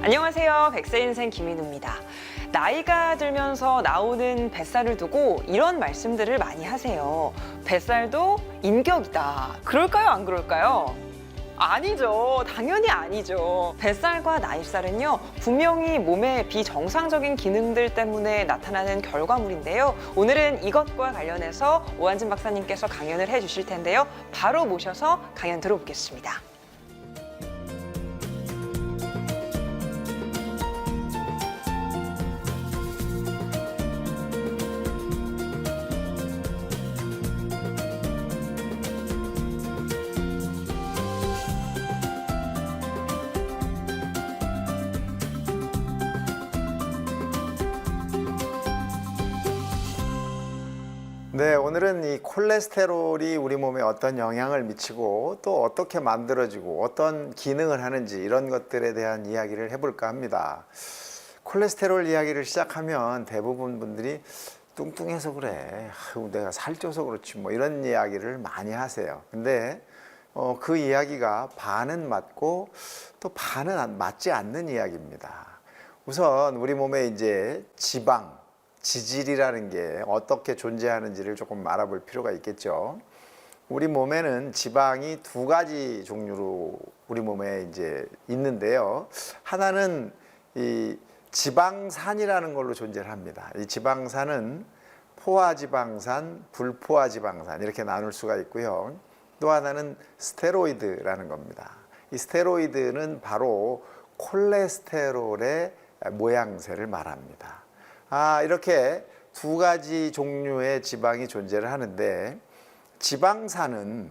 안녕하세요. 백세 인생 김인우입니다. 나이가 들면서 나오는 뱃살을 두고 이런 말씀들을 많이 하세요. 뱃살도 인격이다. 그럴까요? 안 그럴까요? 아니죠. 당연히 아니죠. 뱃살과 나이살은요, 분명히 몸의 비정상적인 기능들 때문에 나타나는 결과물인데요. 오늘은 이것과 관련해서 오한진 박사님께서 강연을 해주실 텐데요. 바로 모셔서 강연 들어보겠습니다. 네, 오늘은 이 콜레스테롤이 우리 몸에 어떤 영향을 미치고 또 어떻게 만들어지고 어떤 기능을 하는지 이런 것들에 대한 이야기를 해볼까 합니다. 콜레스테롤 이야기를 시작하면 대부분 분들이 뚱뚱해서 그래, 아유, 내가 살쪄서 그렇지 뭐 이런 이야기를 많이 하세요. 근데 그 이야기가 반은 맞고 또 반은 맞지 않는 이야기입니다. 우선 우리 몸에 이제 지질이라는 게 어떻게 존재하는지를 조금 알아볼 필요가 있겠죠. 우리 몸에는 지방이 두 가지 종류로 우리 몸에 이제 있는데요. 하나는 이 지방산이라는 걸로 존재를 합니다. 이 지방산은 포화지방산, 불포화지방산 이렇게 나눌 수가 있고요. 또 하나는 스테로이드라는 겁니다. 이 스테로이드는 바로 콜레스테롤의 모양새를 말합니다. 이렇게 두 가지 종류의 지방이 존재를 하는데, 지방산은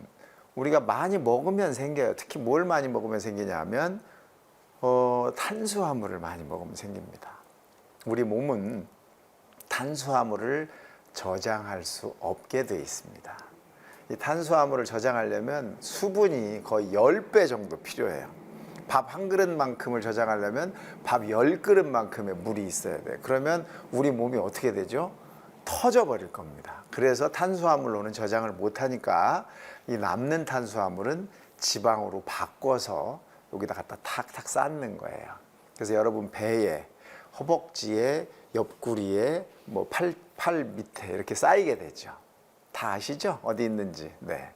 우리가 많이 먹으면 생겨요. 특히 뭘 많이 먹으면 생기냐면 탄수화물을 많이 먹으면 생깁니다. 우리 몸은 탄수화물을 저장할 수 없게 되어 있습니다. 이 탄수화물을 저장하려면 수분이 거의 10배 정도 필요해요. 밥 한 그릇만큼을 저장하려면 밥 10그릇만큼의 물이 있어야 돼요. 그러면 우리 몸이 어떻게 되죠? 터져버릴 겁니다. 그래서 탄수화물로는 저장을 못하니까 이 남는 탄수화물은 지방으로 바꿔서 여기다 갖다 탁탁 쌓는 거예요. 그래서 여러분 배에, 허벅지에, 옆구리에, 뭐 팔 밑에 이렇게 쌓이게 되죠. 다 아시죠? 어디 있는지. 네.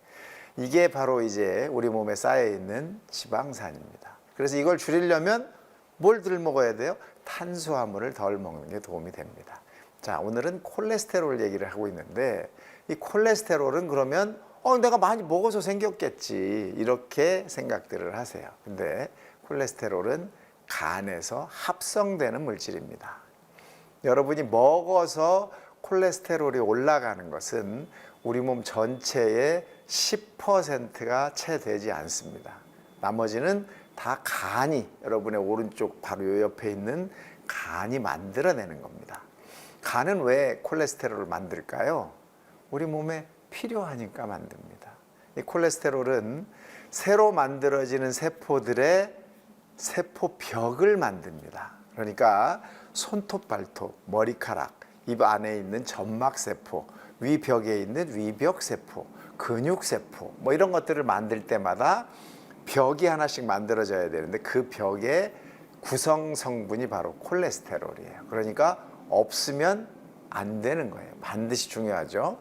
이게 바로 이제 우리 몸에 쌓여 있는 지방산입니다. 그래서 이걸 줄이려면 뭘 덜 먹어야 돼요? 탄수화물을 덜 먹는 게 도움이 됩니다. 자, 오늘은 콜레스테롤 얘기를 하고 있는데, 이 콜레스테롤은 그러면 내가 많이 먹어서 생겼겠지 이렇게 생각들을 하세요. 근데 콜레스테롤은 간에서 합성되는 물질입니다. 여러분이 먹어서 콜레스테롤이 올라가는 것은 우리 몸 전체의 10%가 채 되지 않습니다. 나머지는 다 간이, 여러분의 오른쪽 바로 요 옆에 있는 간이 만들어내는 겁니다. 간은 왜 콜레스테롤을 만들까요? 우리 몸에 필요하니까 만듭니다. 이 콜레스테롤은 새로 만들어지는 세포들의 세포벽을 만듭니다. 그러니까 손톱, 발톱, 머리카락, 입 안에 있는 점막세포, 위벽에 있는 위벽세포, 근육세포 뭐 이런 것들을 만들 때마다 벽이 하나씩 만들어져야 되는데, 그 벽의 구성 성분이 바로 콜레스테롤이에요. 그러니까 없으면 안 되는 거예요. 반드시 중요하죠.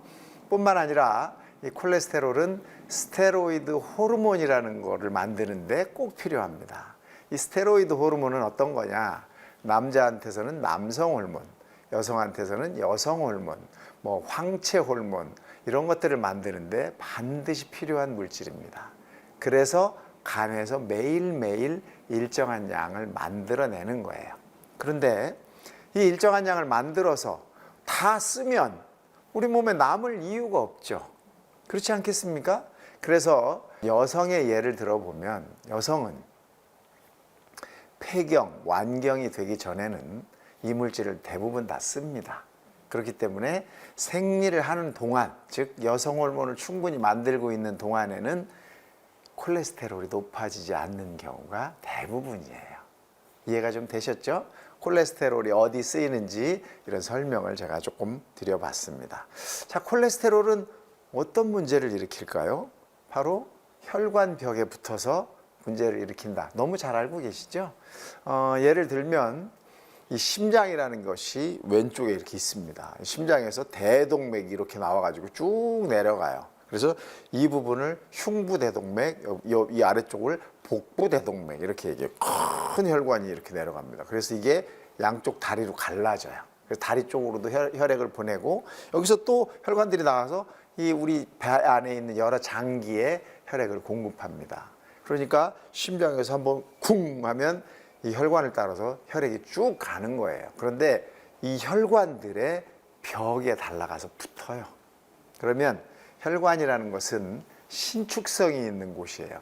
뿐만 아니라 이 콜레스테롤은 스테로이드 호르몬이라는 거를 만드는데 꼭 필요합니다. 이 스테로이드 호르몬은 어떤 거냐? 남자한테서는 남성 호르몬, 여성한테서는 여성 호르몬, 뭐 황체 호르몬 이런 것들을 만드는데 반드시 필요한 물질입니다. 그래서 간에서 매일매일 일정한 양을 만들어내는 거예요. 그런데 이 일정한 양을 만들어서 다 쓰면 우리 몸에 남을 이유가 없죠. 그렇지 않겠습니까? 그래서 여성의 예를 들어보면, 여성은 폐경, 완경이 되기 전에는 이 물질을 대부분 다 씁니다. 그렇기 때문에 생리를 하는 동안, 즉 여성 호르몬을 충분히 만들고 있는 동안에는 콜레스테롤이 높아지지 않는 경우가 대부분이에요. 이해가 좀 되셨죠? 콜레스테롤이 어디 쓰이는지 이런 설명을 제가 조금 드려봤습니다. 자, 콜레스테롤은 어떤 문제를 일으킬까요? 바로 혈관벽에 붙어서 문제를 일으킨다. 너무 잘 알고 계시죠? 예를 들면 이 심장이라는 것이 왼쪽에 이렇게 있습니다. 심장에서 대동맥이 이렇게 나와가지고 쭉 내려가요. 그래서 이 부분을 흉부대동맥, 이 아래쪽을 복부대동맥 이렇게 얘기해요. 큰 혈관이 이렇게 내려갑니다. 그래서 이게 양쪽 다리로 갈라져요. 그래서 다리 쪽으로도 혈액을 보내고 여기서 또 혈관들이 나가서 이 우리 배 안에 있는 여러 장기에 혈액을 공급합니다. 그러니까 심장에서 한번 쿵 하면 이 혈관을 따라서 혈액이 쭉 가는 거예요. 그런데 이 혈관들의 벽에 달라가서 붙어요. 그러면 혈관이라는 것은 신축성이 있는 곳이에요.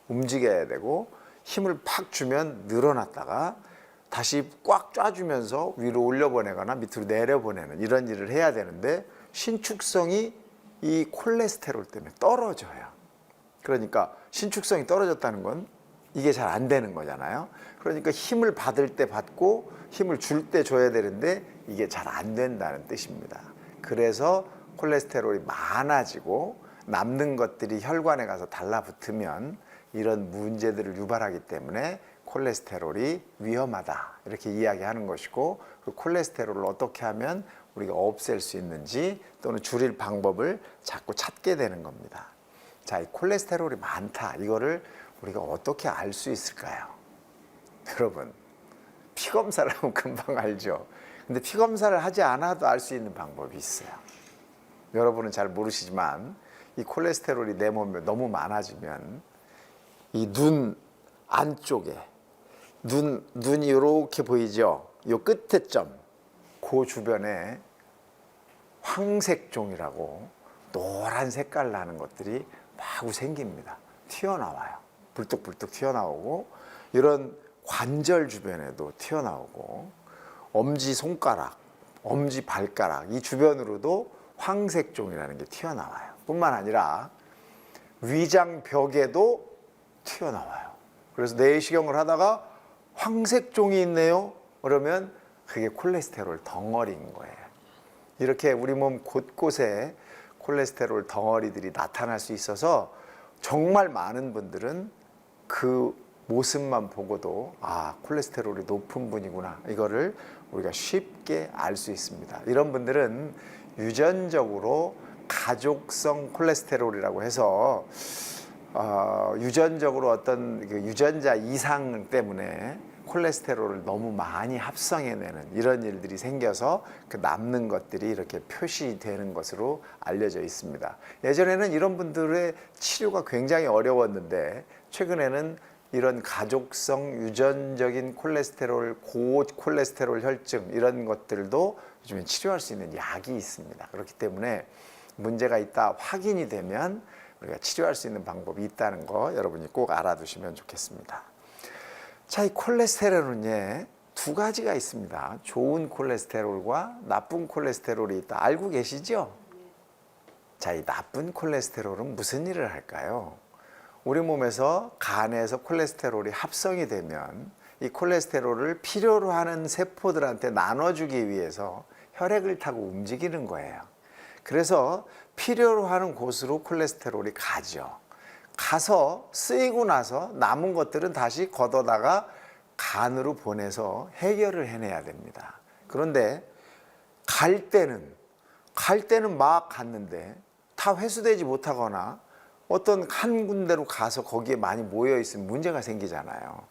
움직여야 되고 힘을 팍 주면 늘어났다가 다시 꽉 쫙주면서 위로 올려보내거나 밑으로 내려보내는 이런 일을 해야 되는데 신축성이 이 콜레스테롤 때문에 떨어져요. 그러니까 신축성이 떨어졌다는 건 이게 잘 안 되는 거잖아요. 그러니까 힘을 받을 때 받고 힘을 줄 때 줘야 되는데 이게 잘 안 된다는 뜻입니다. 그래서 콜레스테롤이 많아지고 남는 것들이 혈관에 가서 달라붙으면 이런 문제들을 유발하기 때문에 콜레스테롤이 위험하다 이렇게 이야기하는 것이고 그 콜레스테롤을 어떻게 하면 우리가 없앨 수 있는지 또는 줄일 방법을 자꾸 찾게 되는 겁니다. 자, 이 콜레스테롤이 많다 이거를 우리가 어떻게 알 수 있을까요? 여러분, 피검사를 하면 금방 알죠. 근데 피검사를 하지 않아도 알 수 있는 방법이 있어요. 여러분은 잘 모르시지만 이 콜레스테롤이 내 몸에 너무 많아지면 이 눈 안쪽에 눈이 이렇게 보이죠? 요 끝에 점, 그 주변에 황색종이라고 노란 색깔 나는 것들이 마구 생깁니다. 튀어나와요. 불뚝불뚝 튀어나오고 이런 관절 주변에도 튀어나오고 엄지 손가락, 엄지 발가락 이 주변으로도 황색종이라는 게 튀어나와요. 뿐만 아니라 위장벽에도 튀어나와요. 그래서 내시경을 하다가 황색종이 있네요. 그러면 그게 콜레스테롤 덩어리인 거예요. 이렇게 우리 몸 곳곳에 콜레스테롤 덩어리들이 나타날 수 있어서 정말 많은 분들은 그 모습만 보고도 아, 콜레스테롤이 높은 분이구나. 이거를 우리가 쉽게 알 수 있습니다. 이런 분들은 유전적으로 가족성 콜레스테롤이라고 해서 유전적으로 어떤 그 유전자 이상 때문에 콜레스테롤을 너무 많이 합성해내는 이런 일들이 생겨서 그 남는 것들이 이렇게 표시되는 것으로 알려져 있습니다. 예전에는 이런 분들의 치료가 굉장히 어려웠는데 최근에는 이런 가족성 유전적인 콜레스테롤, 고콜레스테롤 혈증 이런 것들도 요즘에 치료할 수 있는 약이 있습니다. 그렇기 때문에 문제가 있다 확인이 되면 우리가 치료할 수 있는 방법이 있다는 거 여러분이 꼭 알아두시면 좋겠습니다. 자, 이 콜레스테롤은 두 가지가 있습니다. 좋은 콜레스테롤과 나쁜 콜레스테롤이 있다. 알고 계시죠? 자, 이 나쁜 콜레스테롤은 무슨 일을 할까요? 우리 몸에서 간에서 콜레스테롤이 합성이 되면 이 콜레스테롤을 필요로 하는 세포들한테 나눠주기 위해서 혈액을 타고 움직이는 거예요. 그래서 필요로 하는 곳으로 콜레스테롤이 가죠. 가서 쓰이고 나서 남은 것들은 다시 걷어다가 간으로 보내서 해결을 해내야 됩니다. 그런데 갈 때는 막 갔는데 다 회수되지 못하거나 어떤 한 군데로 가서 거기에 많이 모여 있으면 문제가 생기잖아요.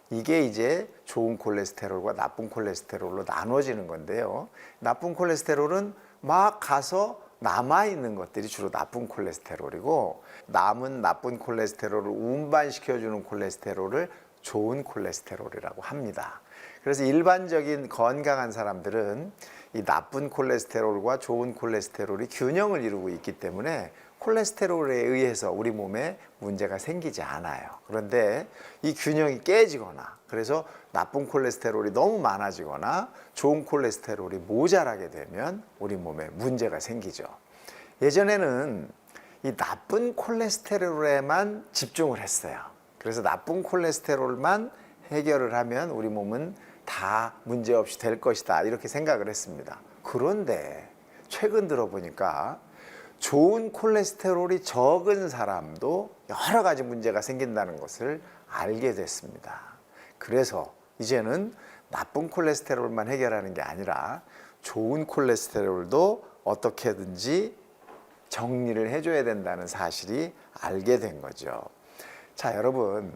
이게 이제 좋은 콜레스테롤과 나쁜 콜레스테롤로 나눠지는 건데요. 나쁜 콜레스테롤은 막 가서 남아있는 것들이 주로 나쁜 콜레스테롤이고 남은 나쁜 콜레스테롤을 운반시켜주는 콜레스테롤을 좋은 콜레스테롤이라고 합니다. 그래서 일반적인 건강한 사람들은 이 나쁜 콜레스테롤과 좋은 콜레스테롤이 균형을 이루고 있기 때문에 콜레스테롤에 의해서 우리 몸에 문제가 생기지 않아요. 그런데 이 균형이 깨지거나 그래서 나쁜 콜레스테롤이 너무 많아지거나 좋은 콜레스테롤이 모자라게 되면 우리 몸에 문제가 생기죠. 예전에는 이 나쁜 콜레스테롤에만 집중을 했어요. 그래서 나쁜 콜레스테롤만 해결을 하면 우리 몸은 다 문제없이 될 것이다 이렇게 생각을 했습니다. 그런데 최근 들어보니까 좋은 콜레스테롤이 적은 사람도 여러 가지 문제가 생긴다는 것을 알게 됐습니다. 그래서 이제는 나쁜 콜레스테롤만 해결하는 게 아니라 좋은 콜레스테롤도 어떻게든지 정리를 해줘야 된다는 사실이 알게 된 거죠. 자, 여러분,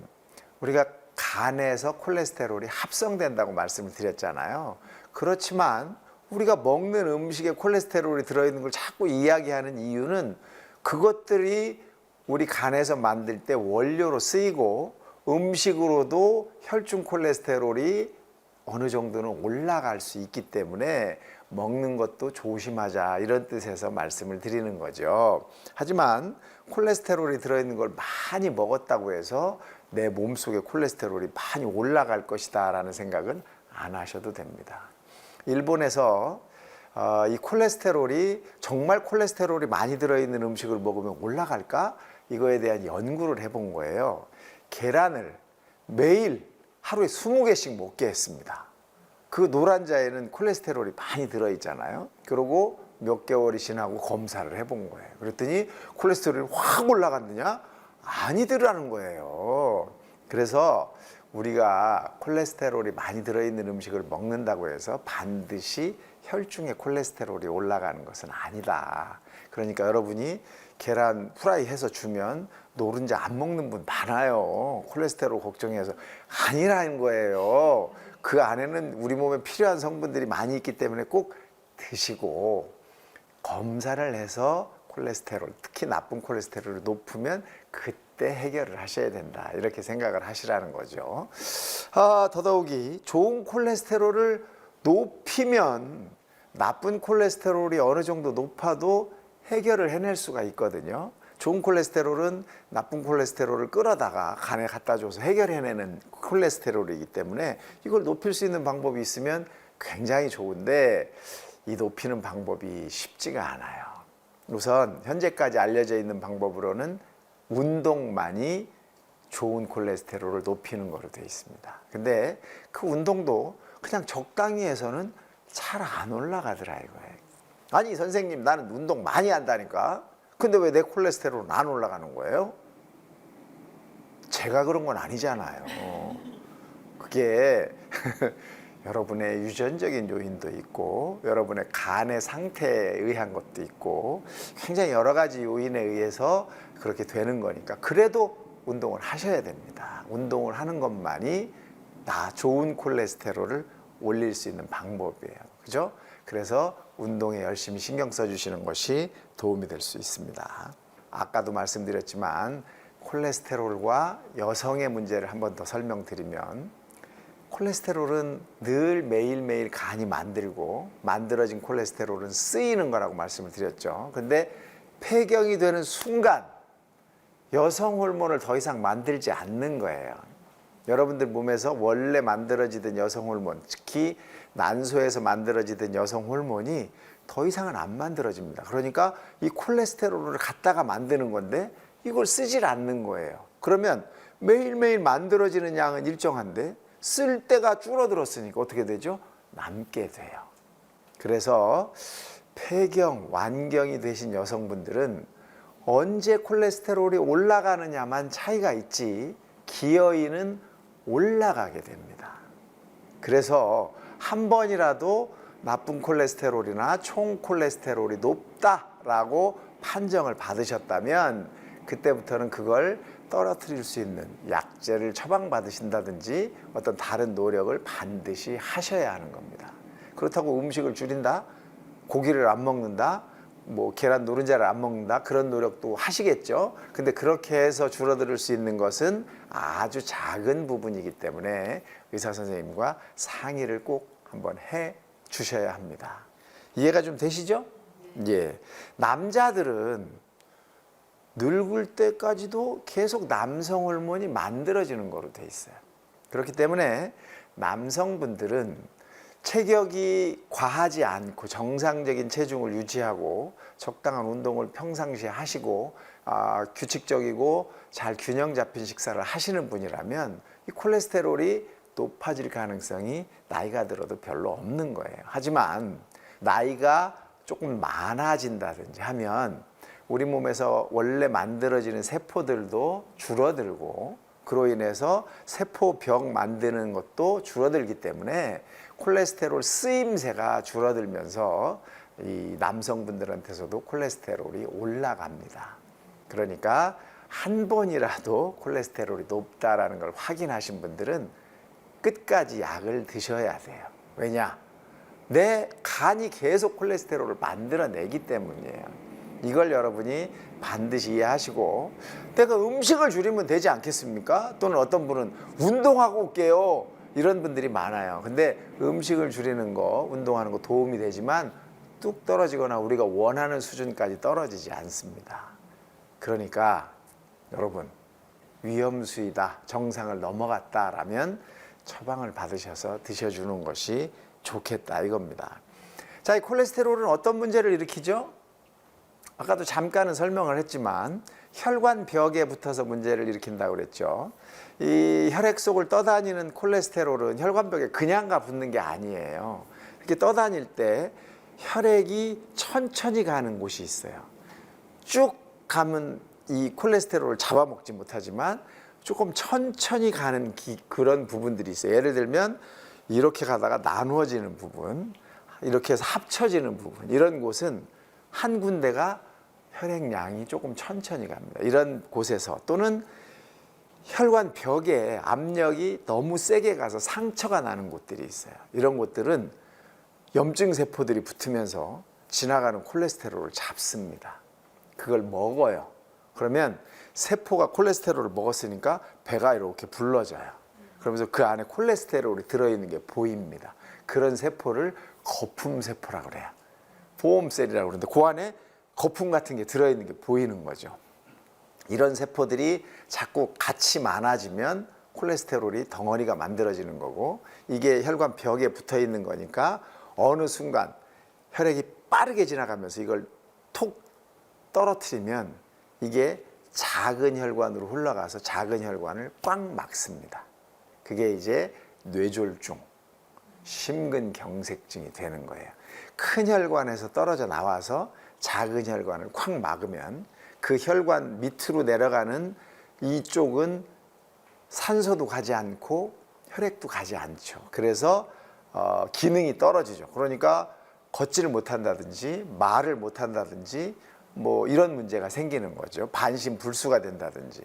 우리가 간에서 콜레스테롤이 합성된다고 말씀을 드렸잖아요. 그렇지만 우리가 먹는 음식에 콜레스테롤이 들어있는 걸 자꾸 이야기하는 이유는 그것들이 우리 간에서 만들 때 원료로 쓰이고 음식으로도 혈중 콜레스테롤이 어느 정도는 올라갈 수 있기 때문에 먹는 것도 조심하자, 이런 뜻에서 말씀을 드리는 거죠. 하지만 콜레스테롤이 들어있는 걸 많이 먹었다고 해서 내 몸속에 콜레스테롤이 많이 올라갈 것이다 라는 생각은 안 하셔도 됩니다. 일본에서 이 콜레스테롤이 정말 콜레스테롤이 많이 들어있는 음식을 먹으면 올라갈까? 이거에 대한 연구를 해본 거예요. 계란을 매일 하루에 20개씩 먹게 했습니다. 그 노란자에는 콜레스테롤이 많이 들어있잖아요. 그리고 몇 개월이 지나고 검사를 해본 거예요. 그랬더니 콜레스테롤이 확 올라갔느냐? 아니더라는 거예요. 그래서 우리가 콜레스테롤이 많이 들어있는 음식을 먹는다고 해서 반드시 혈중에 콜레스테롤이 올라가는 것은 아니다. 그러니까 여러분이 계란 프라이 해서 주면 노른자 안 먹는 분 많아요. 콜레스테롤 걱정해서. 아니라는 거예요. 그 안에는 우리 몸에 필요한 성분들이 많이 있기 때문에 꼭 드시고 검사를 해서 콜레스테롤, 특히 나쁜 콜레스테롤이 높으면 그때 해결을 하셔야 된다, 이렇게 생각을 하시라는 거죠. 더더욱이 좋은 콜레스테롤을 높이면 나쁜 콜레스테롤이 어느 정도 높아도 해결을 해낼 수가 있거든요. 좋은 콜레스테롤은 나쁜 콜레스테롤을 끌어다가 간에 갖다 줘서 해결해내는 콜레스테롤이기 때문에 이걸 높일 수 있는 방법이 있으면 굉장히 좋은데 이 높이는 방법이 쉽지가 않아요. 우선 현재까지 알려져 있는 방법으로는 운동만이 좋은 콜레스테롤을 높이는 거로 되어 있습니다. 근데 그 운동도 그냥 적당히 해서는 잘 안 올라가더라 이거예요. 아니 선생님, 나는 운동 많이 한다니까. 근데 왜 내 콜레스테롤은 안 올라가는 거예요? 제가 그런 건 아니잖아요. 그게 여러분의 유전적인 요인도 있고 여러분의 간의 상태에 의한 것도 있고 굉장히 여러 가지 요인에 의해서 그렇게 되는 거니까 그래도 운동을 하셔야 됩니다. 운동을 하는 것만이 좋은 콜레스테롤을 올릴 수 있는 방법이에요. 그죠? 그래서 운동에 열심히 신경 써주시는 것이 도움이 될 수 있습니다. 아까도 말씀드렸지만 콜레스테롤과 여성의 문제를 한 번 더 설명드리면 콜레스테롤은 늘 매일매일 간이 만들고 만들어진 콜레스테롤은 쓰이는 거라고 말씀을 드렸죠. 근데 폐경이 되는 순간 여성 호르몬을 더 이상 만들지 않는 거예요. 여러분들 몸에서 원래 만들어지던 여성 호르몬, 특히 난소에서 만들어지던 여성 호르몬이 더 이상은 안 만들어집니다. 그러니까 이 콜레스테롤을 갖다가 만드는 건데 이걸 쓰질 않는 거예요. 그러면 매일매일 만들어지는 양은 일정한데 쓸 때가 줄어들었으니까 어떻게 되죠? 남게 돼요. 그래서 폐경, 완경이 되신 여성분들은 언제 콜레스테롤이 올라가느냐만 차이가 있지 기어이는 올라가게 됩니다. 그래서 한 번이라도 나쁜 콜레스테롤이나 총 콜레스테롤이 높다라고 판정을 받으셨다면 그때부터는 그걸 떨어뜨릴 수 있는 약제를 처방받으신다든지 어떤 다른 노력을 반드시 하셔야 하는 겁니다. 그렇다고 음식을 줄인다, 고기를 안 먹는다, 계란 노른자를 안 먹는다, 그런 노력도 하시겠죠. 근데 그렇게 해서 줄어들 수 있는 것은 아주 작은 부분이기 때문에 의사 선생님과 상의를 꼭 한번 해 주셔야 합니다. 이해가 좀 되시죠? 예. 남자들은 늙을 때까지도 계속 남성 호르몬이 만들어지는 거로 돼 있어요. 그렇기 때문에 남성분들은 체격이 과하지 않고 정상적인 체중을 유지하고 적당한 운동을 평상시에 하시고 규칙적이고 잘 균형 잡힌 식사를 하시는 분이라면 이 콜레스테롤이 높아질 가능성이 나이가 들어도 별로 없는 거예요. 하지만 나이가 조금 많아진다든지 하면 우리 몸에서 원래 만들어지는 세포들도 줄어들고 그로 인해서 세포벽 만드는 것도 줄어들기 때문에 콜레스테롤 쓰임새가 줄어들면서 이 남성분들한테서도 콜레스테롤이 올라갑니다. 그러니까 한 번이라도 콜레스테롤이 높다라는 걸 확인하신 분들은 끝까지 약을 드셔야 돼요. 왜냐? 내 간이 계속 콜레스테롤을 만들어내기 때문이에요. 이걸 여러분이 반드시 이해하시고 내가 음식을 줄이면 되지 않겠습니까? 또는 어떤 분은 운동하고 올게요. 이런 분들이 많아요. 근데 음식을 줄이는 거, 운동하는 거 도움이 되지만 뚝 떨어지거나 우리가 원하는 수준까지 떨어지지 않습니다. 그러니까 여러분 위험수위다, 정상을 넘어갔다라면 처방을 받으셔서 드셔주는 것이 좋겠다 이겁니다. 자, 이 콜레스테롤은 어떤 문제를 일으키죠? 아까도 잠깐은 설명을 했지만 혈관벽에 붙어서 문제를 일으킨다고 그랬죠. 이 혈액 속을 떠다니는 콜레스테롤은 혈관벽에 그냥 가 붙는 게 아니에요. 이렇게 떠다닐 때 혈액이 천천히 가는 곳이 있어요. 쭉 가면 이 콜레스테롤을 잡아먹지 못하지만 조금 천천히 가는 그런 부분들이 있어요. 예를 들면 이렇게 가다가 나누어지는 부분, 이렇게 해서 합쳐지는 부분, 이런 곳은 한 군데가 혈액량이 조금 천천히 갑니다. 이런 곳에서 또는 혈관 벽에 압력이 너무 세게 가서 상처가 나는 곳들이 있어요. 이런 곳들은 염증 세포들이 붙으면서 지나가는 콜레스테롤을 잡습니다. 그걸 먹어요. 그러면 세포가 콜레스테롤을 먹었으니까 배가 이렇게 불러져요. 그러면서 그 안에 콜레스테롤이 들어있는 게 보입니다. 그런 세포를 거품세포라고 그래요. 보험셀이라고 그러는데 그 안에 거품 같은 게 들어있는 게 보이는 거죠. 이런 세포들이 자꾸 같이 많아지면 콜레스테롤이 덩어리가 만들어지는 거고 이게 혈관 벽에 붙어 있는 거니까 어느 순간 혈액이 빠르게 지나가면서 이걸 톡 떨어뜨리면 이게 작은 혈관으로 흘러가서 작은 혈관을 꽉 막습니다. 그게 이제 뇌졸중, 심근경색증이 되는 거예요. 큰 혈관에서 떨어져 나와서 작은 혈관을 콱 막으면 그 혈관 밑으로 내려가는 이쪽은 산소도 가지 않고 혈액도 가지 않죠. 그래서 기능이 떨어지죠. 그러니까 걷지를 못한다든지 말을 못한다든지 뭐 이런 문제가 생기는 거죠. 반신불수가 된다든지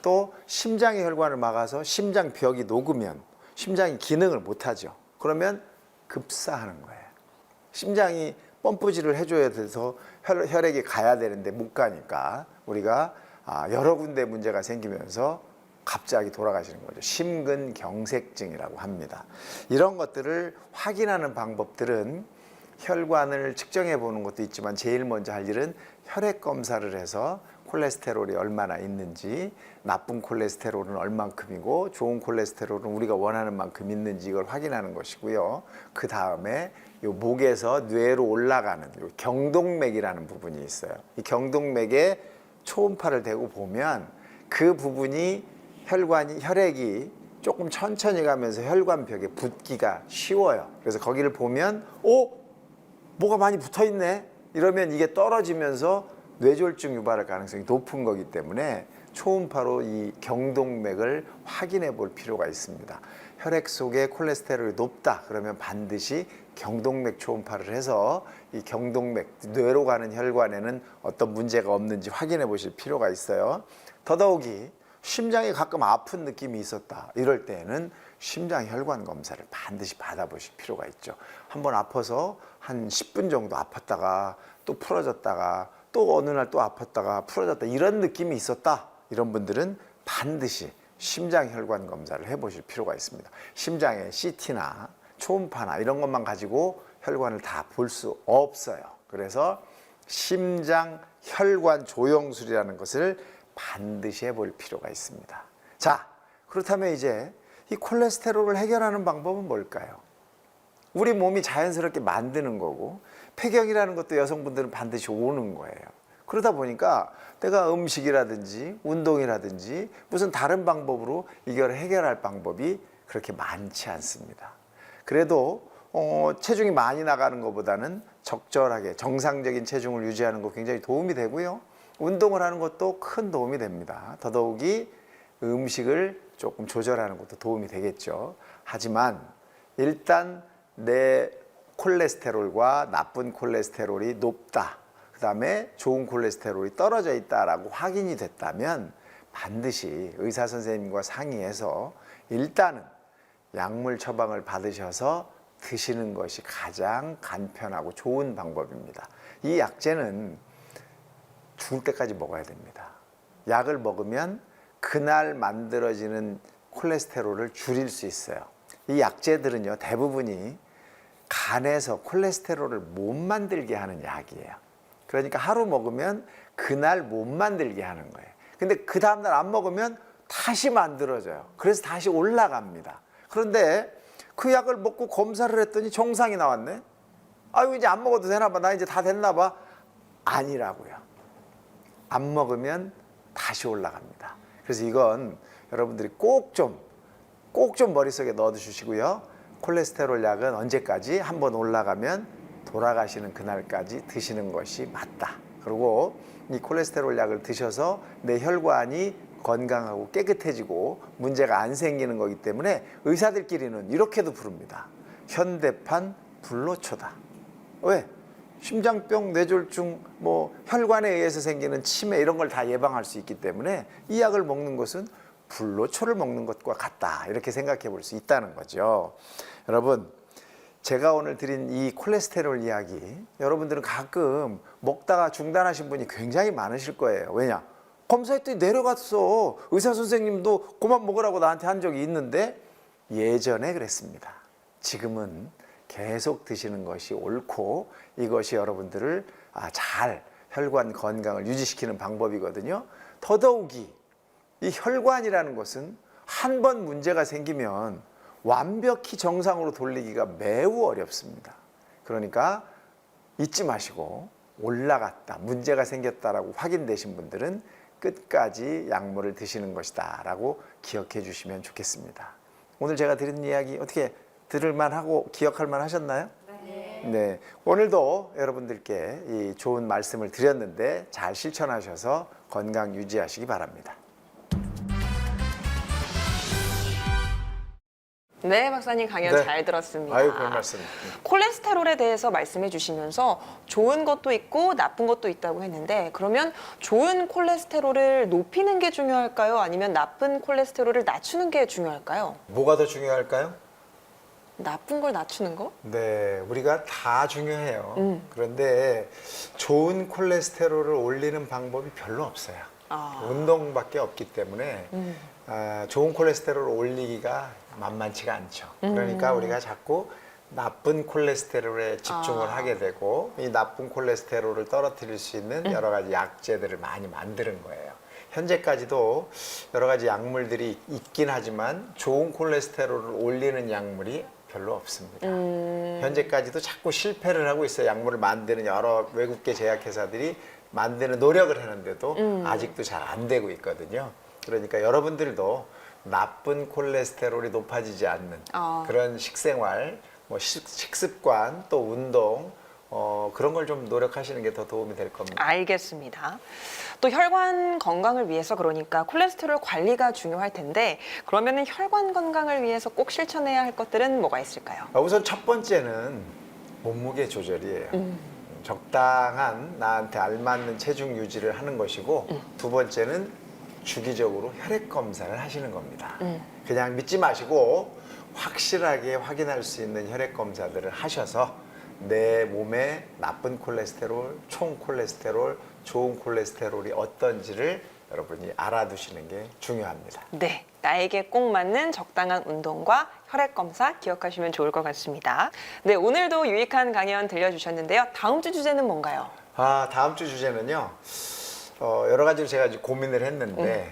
또 심장의 혈관을 막아서 심장벽이 녹으면 심장이 기능을 못하죠. 그러면 급사하는 거예요. 심장이 펌프질을 해줘야 돼서 혈액이 가야 되는데 못 가니까 우리가 여러 군데 문제가 생기면서 갑자기 돌아가시는 거죠. 심근경색증이라고 합니다. 이런 것들을 확인하는 방법들은 혈관을 측정해 보는 것도 있지만 제일 먼저 할 일은 혈액 검사를 해서 콜레스테롤이 얼마나 있는지, 나쁜 콜레스테롤은 얼만큼이고 좋은 콜레스테롤은 우리가 원하는 만큼 있는지 이걸 확인하는 것이고요. 그 다음에 요 목에서 뇌로 올라가는 요 경동맥이라는 부분이 있어요. 이 경동맥에 초음파를 대고 보면 그 부분이 혈액이 조금 천천히 가면서 혈관벽에 붙기가 쉬워요. 그래서 거기를 보면 뭐가 많이 붙어 있네 이러면 이게 떨어지면서 뇌졸중 유발할 가능성이 높은 거기 때문에 초음파로 이 경동맥을 확인해 볼 필요가 있습니다. 혈액 속에 콜레스테롤이 높다 그러면 반드시 경동맥 초음파를 해서 이 경동맥, 뇌로 가는 혈관에는 어떤 문제가 없는지 확인해 보실 필요가 있어요. 더더욱이 심장이 가끔 아픈 느낌이 있었다 이럴 때에는 심장 혈관 검사를 반드시 받아보실 필요가 있죠. 한번 아파서 한 10분 정도 아팠다가 또 풀어졌다가 또 어느 날 또 아팠다가 풀어졌다 이런 느낌이 있었다 이런 분들은 반드시 심장 혈관 검사를 해보실 필요가 있습니다. 심장에 CT나 초음파나 이런 것만 가지고 혈관을 다 볼 수 없어요. 그래서 심장 혈관 조영술이라는 것을 반드시 해볼 필요가 있습니다. 자, 그렇다면 이제 이 콜레스테롤을 해결하는 방법은 뭘까요? 우리 몸이 자연스럽게 만드는 거고 폐경이라는 것도 여성분들은 반드시 오는 거예요. 그러다 보니까 내가 음식이라든지 운동이라든지 무슨 다른 방법으로 이걸 해결할 방법이 그렇게 많지 않습니다. 그래도 체중이 많이 나가는 것보다는 적절하게 정상적인 체중을 유지하는 거 굉장히 도움이 되고요. 운동을 하는 것도 큰 도움이 됩니다. 더더욱이 음식을 조금 조절하는 것도 도움이 되겠죠. 하지만 일단 내 콜레스테롤과 나쁜 콜레스테롤이 높다, 그 다음에 좋은 콜레스테롤이 떨어져 있다라고 확인이 됐다면 반드시 의사 선생님과 상의해서 일단은 약물 처방을 받으셔서 드시는 것이 가장 간편하고 좋은 방법입니다. 이 약제는 죽을 때까지 먹어야 됩니다. 약을 먹으면 그날 만들어지는 콜레스테롤을 줄일 수 있어요. 이 약제들은요, 대부분이 간에서 콜레스테롤을 못 만들게 하는 약이에요. 그러니까 하루 먹으면 그날 못 만들게 하는 거예요. 근데 그 다음날 안 먹으면 다시 만들어져요. 그래서 다시 올라갑니다. 그런데 그 약을 먹고 검사를 했더니 정상이 나왔네. 아유, 이제 안 먹어도 되나 봐. 나 이제 다 됐나 봐. 아니라고요. 안 먹으면 다시 올라갑니다. 그래서 이건 여러분들이 꼭 좀 머릿속에 넣어두시고요. 콜레스테롤 약은 언제까지 한번 올라가면 돌아가시는 그날까지 드시는 것이 맞다. 그리고 이 콜레스테롤 약을 드셔서 내 혈관이 건강하고 깨끗해지고 문제가 안 생기는 거기 때문에 의사들끼리는 이렇게도 부릅니다. 현대판 불로초다. 왜? 심장병, 뇌졸중, 혈관에 의해서 생기는 치매 이런 걸 다 예방할 수 있기 때문에 이 약을 먹는 것은 불로초를 먹는 것과 같다. 이렇게 생각해 볼 수 있다는 거죠. 여러분, 제가 오늘 드린 이 콜레스테롤 이야기, 여러분들은 가끔 먹다가 중단하신 분이 굉장히 많으실 거예요. 왜냐? 검사했더니 내려갔어. 의사 선생님도 그만 먹으라고 나한테 한 적이 있는데 예전에 그랬습니다. 지금은 계속 드시는 것이 옳고 이것이 여러분들을 잘 혈관 건강을 유지시키는 방법이거든요. 더더욱이 이 혈관이라는 것은 한 번 문제가 생기면 완벽히 정상으로 돌리기가 매우 어렵습니다. 그러니까 잊지 마시고 올라갔다, 문제가 생겼다라고 확인되신 분들은 끝까지 약물을 드시는 것이다 라고 기억해 주시면 좋겠습니다. 오늘 제가 드린 이야기 어떻게 들을만하고 기억할만 하셨나요? 네. 오늘도 여러분들께 이 좋은 말씀을 드렸는데 잘 실천하셔서 건강 유지하시기 바랍니다. 네, 박사님 강연 네. 잘 들었습니다. 아유, 별 말씀. 콜레스테롤에 대해서 말씀해 주시면서 좋은 것도 있고 나쁜 것도 있다고 했는데 그러면 좋은 콜레스테롤을 높이는 게 중요할까요? 아니면 나쁜 콜레스테롤을 낮추는 게 중요할까요? 뭐가 더 중요할까요? 나쁜 걸 낮추는 거? 네, 우리가 다 중요해요. 그런데 좋은 콜레스테롤을 올리는 방법이 별로 없어요. 운동밖에 없기 때문에 좋은 콜레스테롤을 올리기가 만만치가 않죠. 그러니까 우리가 자꾸 나쁜 콜레스테롤에 집중을 하게 되고 이 나쁜 콜레스테롤을 떨어뜨릴 수 있는 여러 가지 약제들을 많이 만드는 거예요. 현재까지도 여러 가지 약물들이 있긴 하지만 좋은 콜레스테롤을 올리는 약물이 별로 없습니다. 현재까지도 자꾸 실패를 하고 있어요. 약물을 만드는 여러 외국계 제약회사들이 만드는 노력을 하는데도 아직도 잘 안 되고 있거든요. 그러니까 여러분들도 나쁜 콜레스테롤이 높아지지 않는 그런 식생활, 식습관, 또 운동 그런 걸 좀 노력하시는 게 더 도움이 될 겁니다. 알겠습니다. 또 혈관 건강을 위해서 그러니까 콜레스테롤 관리가 중요할 텐데 그러면은 혈관 건강을 위해서 꼭 실천해야 할 것들은 뭐가 있을까요? 우선 첫 번째는 몸무게 조절이에요. 적당한 나한테 알맞는 체중 유지를 하는 것이고 두 번째는 주기적으로 혈액 검사를 하시는 겁니다. 그냥 믿지 마시고 확실하게 확인할 수 있는 혈액 검사들을 하셔서 내 몸에 나쁜 콜레스테롤, 총 콜레스테롤, 좋은 콜레스테롤이 어떤지를 여러분이 알아두시는 게 중요합니다. 네, 나에게 꼭 맞는 적당한 운동과 혈액 검사 기억하시면 좋을 것 같습니다. 네, 오늘도 유익한 강연 들려주셨는데요. 다음 주 주제는 뭔가요? 다음 주 주제는요. 여러 가지로 제가 고민을 했는데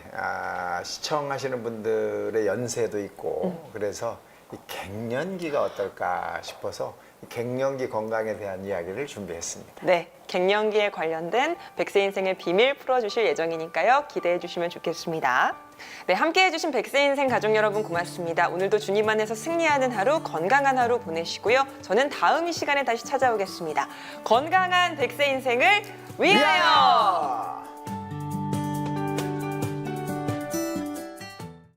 시청하시는 분들의 연세도 있고 그래서 이 갱년기가 어떨까 싶어서 갱년기 건강에 대한 이야기를 준비했습니다. 네, 갱년기에 관련된 100세 인생의 비밀 풀어주실 예정이니까요. 기대해 주시면 좋겠습니다. 네, 함께해 주신 100세 인생 가족 여러분 고맙습니다. 오늘도 주님 안에서 승리하는 하루, 건강한 하루 보내시고요. 저는 다음 이 시간에 다시 찾아오겠습니다. 건강한 100세 인생을 위하여!